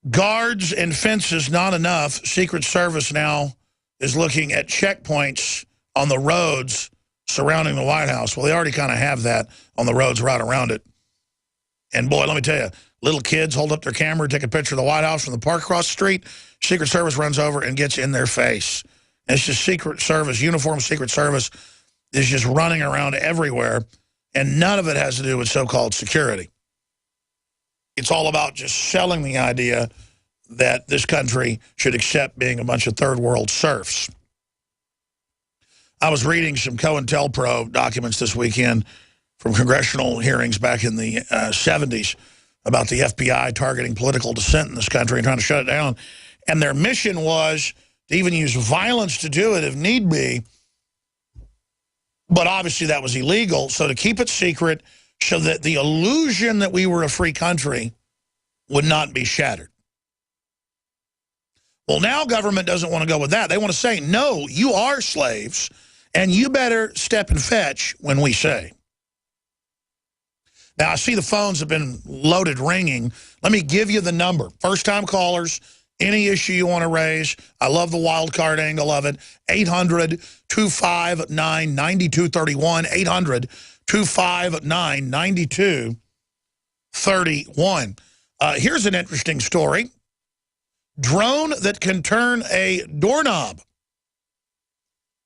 Guards and fences, not enough. Secret Service now is looking at checkpoints on the roads surrounding the White House. Well, they already kind of have that on the roads right around it. And boy, let me tell you, little kids hold up their camera, take a picture of the White House from the park across the street. Secret Service runs over and gets in their face. And it's just Secret Service, uniformed Secret Service is just running around everywhere. And none of it has to do with so-called security. It's all about just selling the idea that this country should accept being a bunch of third world serfs. I was reading some COINTELPRO documents this weekend from congressional hearings back in the 70s about the FBI targeting political dissent in this country and trying to shut it down. And their mission was to even use violence to do it if need be. But obviously that was illegal. So to keep it secret so that the illusion that we were a free country would not be shattered. Well, now government doesn't want to go with that. They want to say, no, you are slaves, and you better step and fetch when we say. Now, I see the phones have been loaded ringing. Let me give you the number. First-time callers, any issue you want to raise. I love the wild card angle of it. 800-259-9231. 800-259-9231. Here's an interesting story. Drone that can turn a doorknob.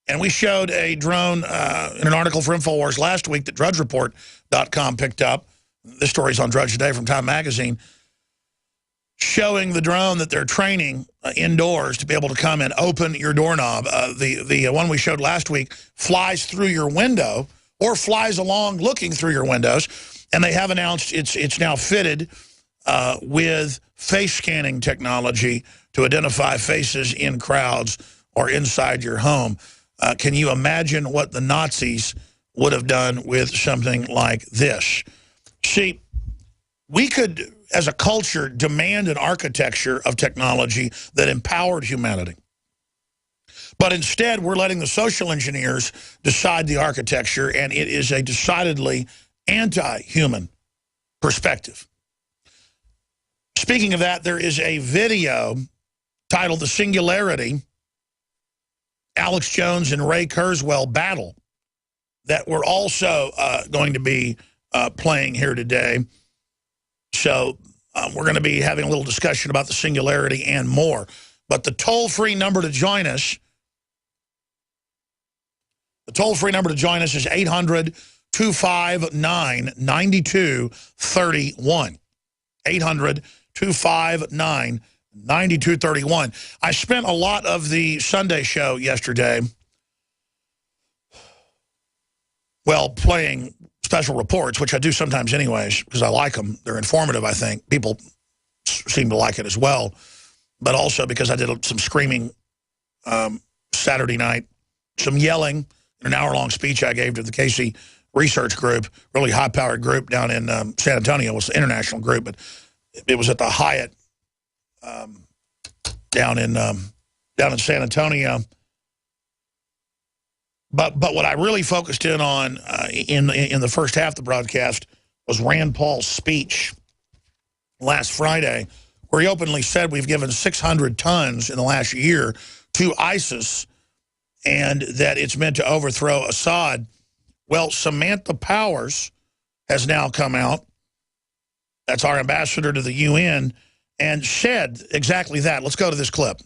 And we showed a drone in an article for InfoWars last week that DrudgeReport.com picked up. This story's on Drudge Today from Time Magazine, showing the drone that they're training indoors to be able to come and open your doorknob. The one we showed last week flies through your window or flies along looking through your windows. And they have announced it's now fitted with face scanning technology to identify faces in crowds or inside your home. Can you imagine what the Nazis would have done with something like this? See, we could, as a culture, demand an architecture of technology that empowered humanity. But instead, we're letting the social engineers decide the architecture, and it is a decidedly anti-human perspective. Speaking of that, there is a video titled The Singularity, Alex Jones and Ray Kurzweil battle, that we're also going to be playing here today. So we're going to be having a little discussion about the singularity and more. But the toll-free number to join us, is 800-259-9231. 800-259-9231. I spent a lot of the Sunday show yesterday, well, playing special reports, which I do sometimes anyways, because I like them. They're informative, I think. People seem to like it as well. But also because I did some screaming Saturday night, some yelling, in an hour-long speech I gave to the Casey Research Group, really high-powered group down in San Antonio. It was an international group, but it was at the Hyatt down in San Antonio. But what I really focused in on in the first half of the broadcast was Rand Paul's speech last Friday, where he openly said we've given 600 tons in the last year to ISIS and that it's meant to overthrow Assad. Well, Samantha Powers has now come out. That's our ambassador to the UN, and said exactly that. Let's go to this clip.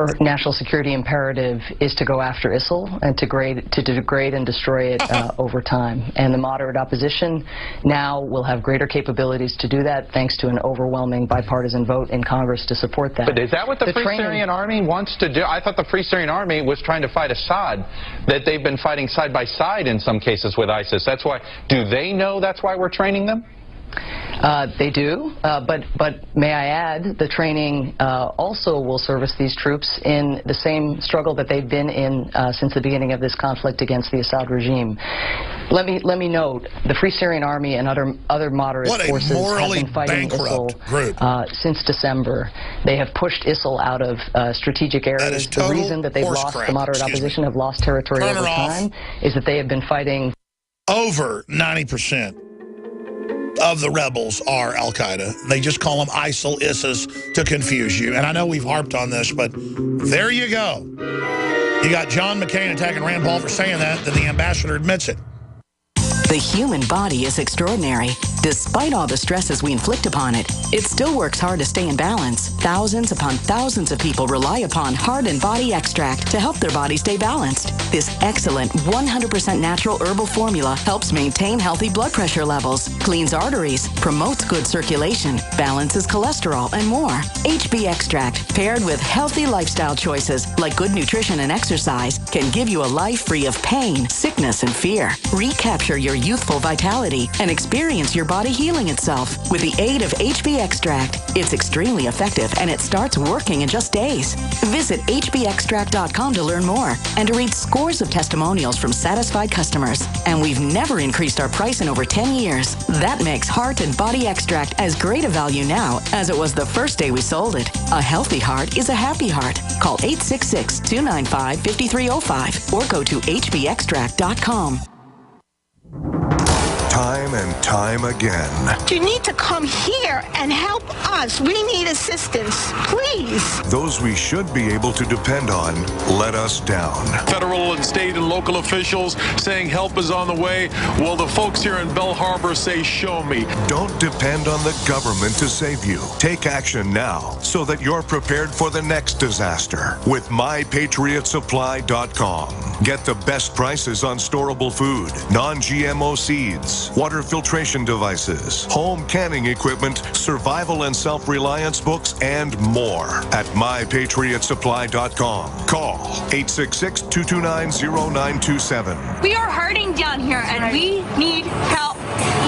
Our national security imperative is to go after ISIL and to degrade and destroy it over time. And the moderate opposition now will have greater capabilities to do that thanks to an overwhelming bipartisan vote in Congress to support that. But is that what the Free Syrian Army wants to do? I thought the Free Syrian Army was trying to fight Assad, that they've been fighting side by side in some cases with ISIS. That's why. Do they know that's why we're training them? They do, but may I add, the training also will service these troops in the same struggle that they've been in since the beginning of this conflict against the Assad regime. Let me note, the Free Syrian Army and other moderate forces have been fighting ISIL since December. They have pushed ISIL out of strategic areas. The reason that they've lost, the moderate opposition have lost territory over time, is that they have been fighting over 90%. of the rebels are al-Qaeda. They just call them ISIL, ISIS to confuse you. And I know we've harped on this, but there you go. You got John McCain attacking Rand Paul for saying that, then the ambassador admits it. The human body is extraordinary. Despite all the stresses we inflict upon it, it still works hard to stay in balance. Thousands upon thousands of people rely upon Heart and Body Extract to help their body stay balanced. This excellent 100% natural herbal formula helps maintain healthy blood pressure levels, cleans arteries, promotes good circulation, balances cholesterol, and more. HB Extract, paired with healthy lifestyle choices like good nutrition and exercise, can give you a life free of pain, sickness, and fear. Recapture your youthful vitality and experience your body healing itself with the aid of HB Extract. It's extremely effective and it starts working in just days. Visit hbextract.com to learn more and to read scores of testimonials from satisfied customers. And we've never increased our price in over 10 years. That makes Heart and Body Extract as great a value now as it was the first day we sold it. A healthy heart is a happy heart. Call 866-295-5305 or go to hbextract.com. Time and time again. You need to come here and help us. We need assistance, please. Those we should be able to depend on let us down. Federal and state and local officials saying help is on the way. Well, the folks here in Bell Harbor say, show me. Don't depend on the government to save you. Take action now so that you're prepared for the next disaster with MyPatriotSupply.com. Get the best prices on storable food, non-GMO seeds, water filtration devices, home canning equipment, survival and self-reliance books, and more at MyPatriotSupply.com. Call 866-229-0927. We are hurting down here and we need help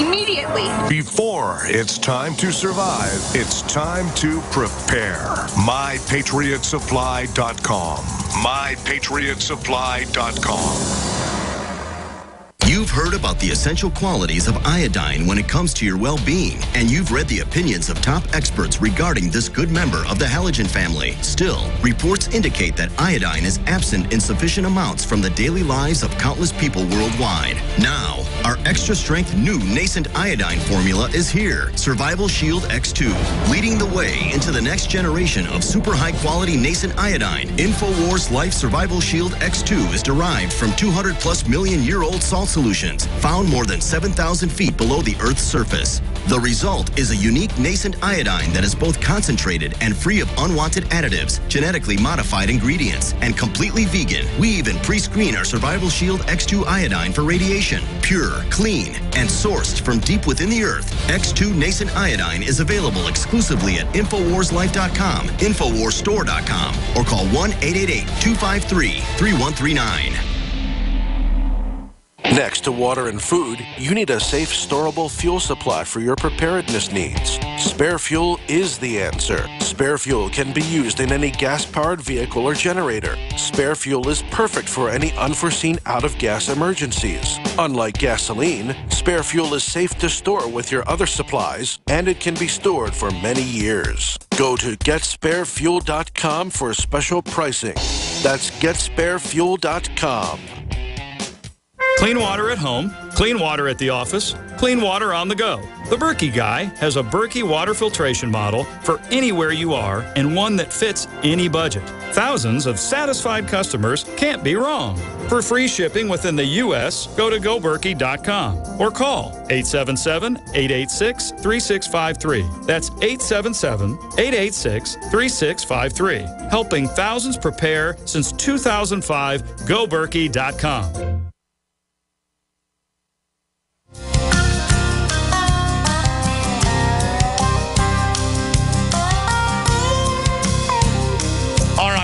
immediately. Before it's time to survive, it's time to prepare. MyPatriotSupply.com. MyPatriotSupply.com. You've heard about the essential qualities of iodine when it comes to your well-being, and you've read the opinions of top experts regarding this good member of the halogen family. Still, reports indicate that iodine is absent in sufficient amounts from the daily lives of countless people worldwide. Now, our extra-strength new nascent iodine formula is here, Survival Shield X2, leading the way into the next generation of super high-quality nascent iodine. InfoWars Life Survival Shield X2 is derived from 200+ million-year-old salt solutions found more than 7,000 feet below the Earth's surface. The result is a unique nascent iodine that is both concentrated and free of unwanted additives, genetically modified ingredients, and completely vegan. We even pre-screen our Survival Shield X2 iodine for radiation. Pure, clean, and sourced from deep within the Earth, X2 nascent iodine is available exclusively at InfoWarsLife.com, InfoWarsStore.com, or call 1-888-253-3139. Next to water and food, you need a safe, storable fuel supply for your preparedness needs. Spare Fuel is the answer. Spare Fuel can be used in any gas-powered vehicle or generator. Spare Fuel is perfect for any unforeseen out-of-gas emergencies. Unlike gasoline, Spare Fuel is safe to store with your other supplies, and it can be stored for many years. Go to GetSpareFuel.com for special pricing. That's GetSpareFuel.com. Clean water at home, clean water at the office, clean water on the go. The Berkey Guy has a Berkey water filtration model for anywhere you are and one that fits any budget. Thousands of satisfied customers can't be wrong. For free shipping within the U.S., go to GoBerkey.com or call 877-886-3653. That's 877-886-3653. Helping thousands prepare since 2005, GoBerkey.com.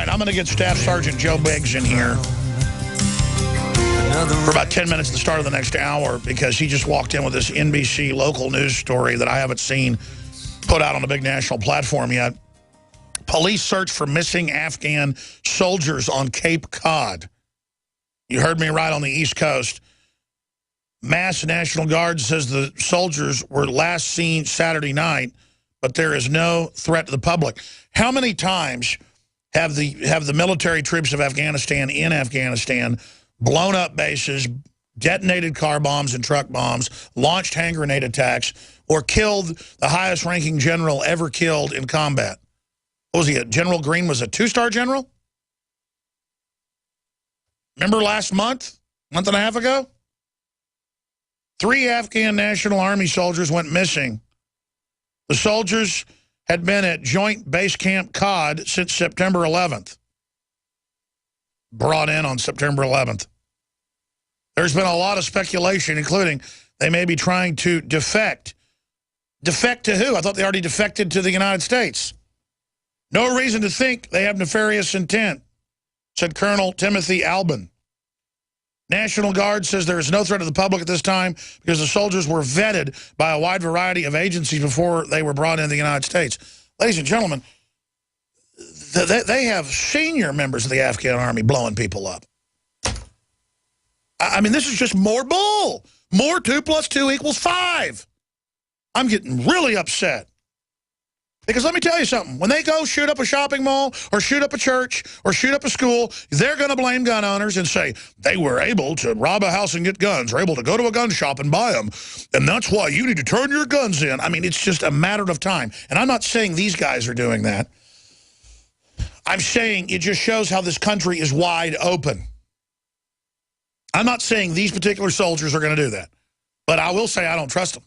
I'm going to get Staff Sergeant Joe Biggs in here for about 10 minutes at the start of the next hour because he just walked in with this NBC local news story that I haven't seen put out on a big national platform yet. Police search for missing Afghan soldiers on Cape Cod. You heard me right, on the East Coast. Mass National Guard says the soldiers were last seen Saturday night, but there is no threat to the public. How many times have the military troops of Afghanistan in Afghanistan blown up bases, detonated car bombs and truck bombs, launched hand grenade attacks or killed the highest-ranking general ever killed in combat. What was he? General Green was a 2-star general? Remember last month and a half ago? 3 Afghan National Army soldiers went missing. The soldiers had been at Joint Base Camp Cod since September 11th. Brought in on September 11th. There's been a lot of speculation, including they may be trying to defect. Defect to who? I thought they already defected to the United States. No reason to think they have nefarious intent, said Colonel Timothy Albin. National Guard says there is no threat to the public at this time because the soldiers were vetted by a wide variety of agencies before they were brought into the United States. Ladies and gentlemen, they have senior members of the Afghan army blowing people up. I mean, this is just more bull. More 2 + 2 = 5. I'm getting really upset. Because let me tell you something. When they go shoot up a shopping mall or shoot up a church or shoot up a school, they're going to blame gun owners and say they were able to rob a house and get guns, or able to go to a gun shop and buy them. And that's why you need to turn your guns in. I mean, it's just a matter of time. And I'm not saying these guys are doing that. I'm saying it just shows how this country is wide open. I'm not saying these particular soldiers are going to do that. But I will say I don't trust them.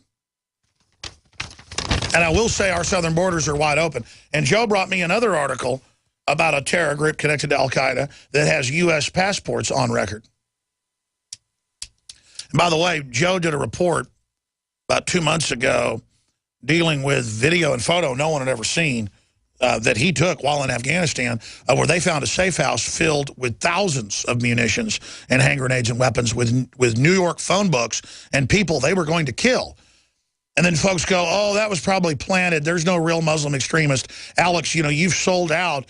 And I will say our southern borders are wide open. And Joe brought me another article about a terror group connected to Al-Qaeda that has U.S. passports on record. And by the way, Joe did a report about 2 months ago dealing with video and photo no one had ever seen that he took while in Afghanistan, where they found a safe house filled with thousands of munitions and hand grenades and weapons with New York phone books and people they were going to kill. And then folks go, oh, that was probably planted. There's no real Muslim extremist. Alex, you know, you've sold out.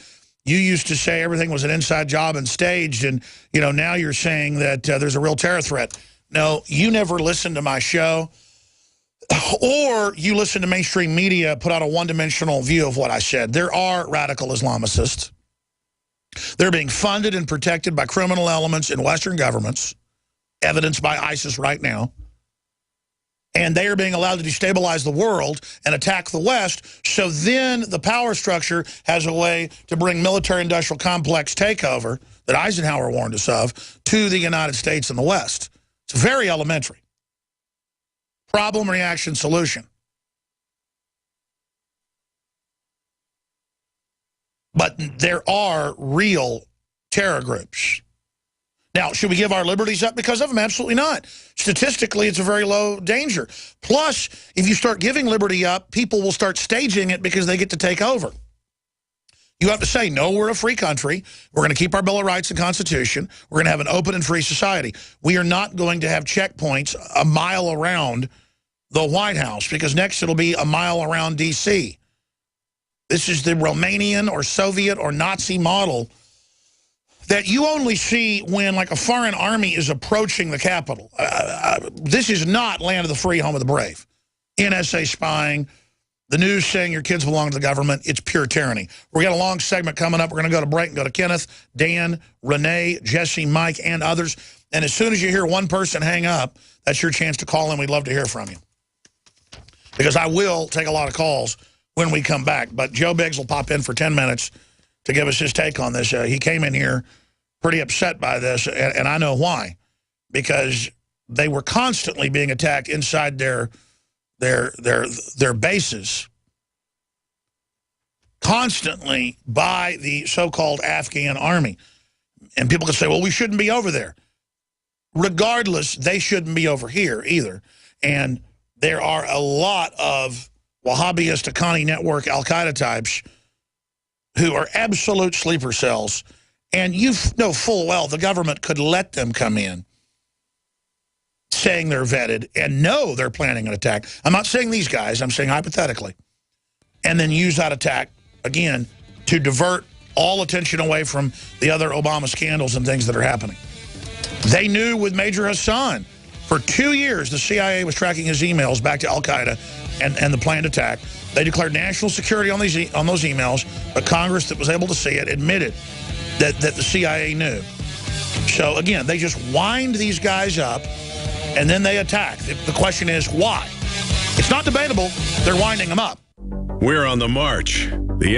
You used to say everything was an inside job and staged, and, you know, now you're saying that there's a real terror threat. No, you never listened to my show, or you listen to mainstream media put out a one-dimensional view of what I said. There are radical Islamicists. They're being funded and protected by criminal elements in Western governments, evidenced by ISIS right now. And they are being allowed to destabilize the world and attack the West, so then the power structure has a way to bring military-industrial complex takeover that Eisenhower warned us of to the United States and the West. It's very elementary. Problem, reaction, solution. But there are real terror groups. Now, should we give our liberties up because of them? Absolutely not. Statistically, it's a very low danger. Plus, if you start giving liberty up, people will start staging it because they get to take over. You have to say, no, we're a free country. We're going to keep our Bill of Rights and Constitution. We're going to have an open and free society. We are not going to have checkpoints a mile around the White House, because next it'll be a mile around D.C. This is the Romanian or Soviet or Nazi model that you only see when, like, a foreign army is approaching the Capitol. This is not land of the free, home of the brave. NSA spying, the news saying your kids belong to the government. It's pure tyranny. We got a long segment coming up. We're going to go to break and go to Kenneth, Dan, Renee, Jesse, Mike, and others. And as soon as you hear one person hang up, that's your chance to call in. We'd love to hear from you, because I will take a lot of calls when we come back. But Joe Biggs will pop in for 10 minutes to give us his take on this. He came in here pretty upset by this, and I know why. Because they were constantly being attacked inside their bases, constantly by the so-called Afghan army. And people can say, well, we shouldn't be over there. Regardless, they shouldn't be over here either. And there are a lot of Wahhabist, Haqqani network, Al-Qaeda types who are absolute sleeper cells. And you know full well the government could let them come in saying they're vetted and know they're planning an attack. I'm not saying these guys, I'm saying hypothetically. And then use that attack, again, to divert all attention away from the other Obama scandals and things that are happening. They knew with Major Hassan, for 2 years, the CIA was tracking his emails back to Al-Qaeda and the planned attack. They declared national security on those emails, but Congress that was able to see it admitted that the CIA knew. So, again, they just wind these guys up, and then they attack. The question is, why? It's not debatable. They're winding them up. We're on the march. The